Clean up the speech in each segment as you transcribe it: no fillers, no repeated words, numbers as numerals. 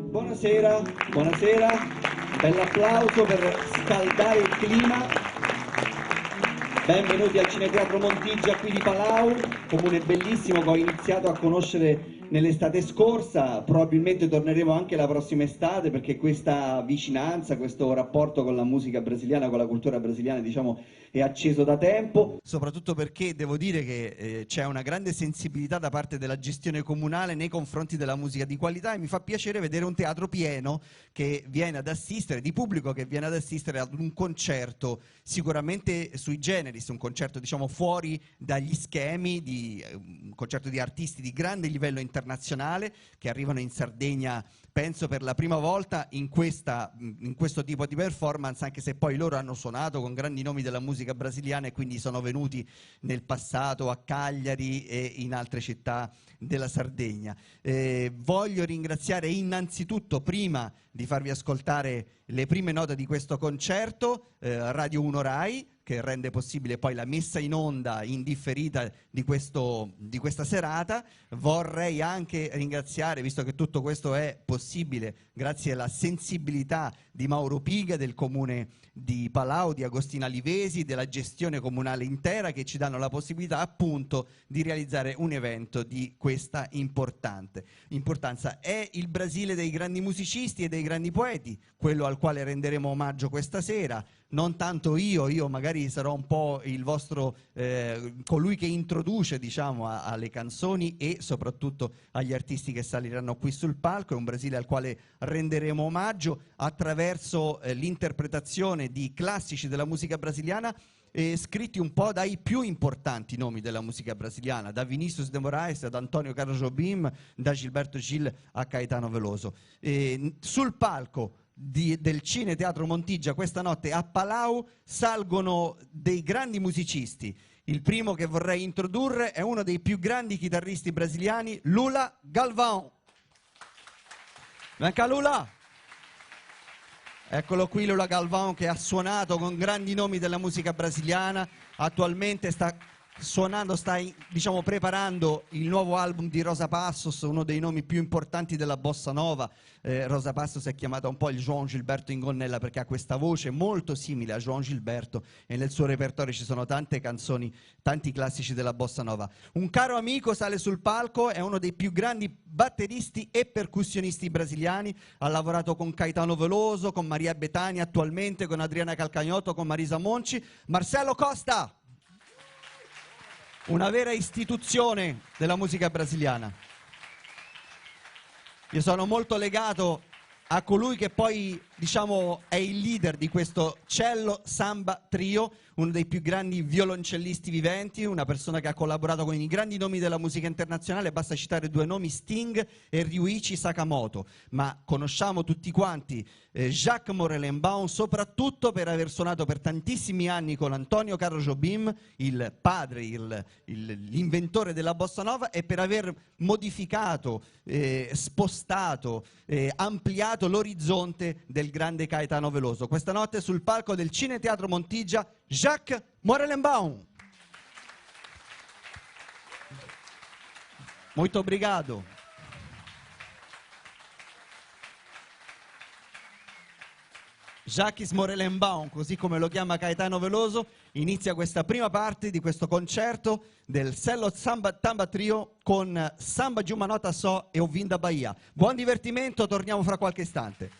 Buonasera, buonasera, bell'applauso per scaldare il clima. Benvenuti al Cineteatro Montiggia qui di Palau, comune bellissimo che ho iniziato a conoscere nell'estate scorsa. Probabilmente torneremo anche la prossima estate perché questa vicinanza, questo rapporto con la musica brasiliana, con la cultura brasiliana, diciamo, è acceso da tempo. Soprattutto perché devo dire che c'è una grande sensibilità da parte della gestione comunale nei confronti della musica di qualità, e mi fa piacere vedere un teatro pieno che viene ad assistere, di pubblico che viene ad assistere ad un concerto sicuramente sui generis, un concerto diciamo fuori dagli schemi, un concerto di artisti di grande livello internazionale che arrivano in Sardegna, penso per la prima volta in questo tipo di performance, anche se poi loro hanno suonato con grandi nomi della musica brasiliana e quindi sono venuti nel passato a Cagliari e in altre città della Sardegna. Voglio ringraziare innanzitutto, prima di farvi ascoltare le prime note di questo concerto, Radio 1 Rai, che rende possibile poi la messa in onda indifferita di questa serata. Vorrei anche ringraziare, visto che tutto questo è possibile grazie alla sensibilità di Mauro Piga, del comune di Palau, di Agostina Livesi, della gestione comunale intera, che ci danno la possibilità appunto di realizzare un evento di questa importanza. È il Brasile dei grandi musicisti e dei grandi poeti, quello al quale renderemo omaggio questa sera. Non tanto io magari sarò un po' il vostro, colui che introduce diciamo alle canzoni e soprattutto agli artisti che saliranno qui sul palco. È un Brasile al quale renderemo omaggio attraverso l'interpretazione di classici della musica brasiliana, scritti un po' dai più importanti nomi della musica brasiliana, da Vinícius de Moraes ad Antonio Carlos Jobim, da Gilberto Gil a Caetano Veloso. Sul palco del Cineteatro Montiggia questa notte a Palau salgono dei grandi musicisti. Il primo che vorrei introdurre è uno dei più grandi chitarristi brasiliani, Lula Galvão. Venga Lula! Eccolo qui Lula Galvão, che ha suonato con grandi nomi della musica brasiliana, attualmente sta diciamo, preparando il nuovo album di Rosa Passos, uno dei nomi più importanti della bossa nova. Rosa Passos è chiamata un po' il João Gilberto Ingonnella perché ha questa voce molto simile a João Gilberto e nel suo repertorio ci sono tante canzoni, tanti classici della bossa nova. Un caro amico sale sul palco, è uno dei più grandi batteristi e percussionisti brasiliani, ha lavorato con Caetano Veloso, con Maria Bethânia, attualmente con Adriana Calcagnoto, con Marisa Monci. Marcelo Costa! Una vera istituzione della musica brasiliana. Io sono molto legato a colui che poi, diciamo, è il leader di questo Cello Samba Trio, uno dei più grandi violoncellisti viventi, una persona che ha collaborato con i grandi nomi della musica internazionale. Basta citare due nomi, Sting e Ryuichi Sakamoto, ma conosciamo tutti quanti Jacques Morelenbaum soprattutto per aver suonato per tantissimi anni con Antonio Carlos Jobim, il padre, l'inventore della bossa nova, e per aver modificato, spostato, ampliato l'orizzonte del grande Caetano Veloso. Questa notte sul palco del Cineteatro Montiggia, Jacques Morelenbaum. Muito obrigado. Jacques Morelenbaum, così come lo chiama Caetano Veloso, inizia questa prima parte di questo concerto del Cello Samba Tamba Trio con Samba de uma Nota Só e Ovinda Bahia. Buon divertimento, torniamo fra qualche istante.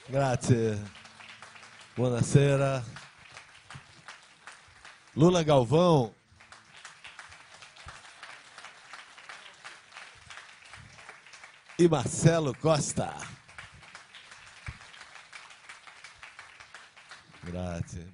Grazie. Buonasera. Luna Galvão. E Marcelo Costa. Grazie.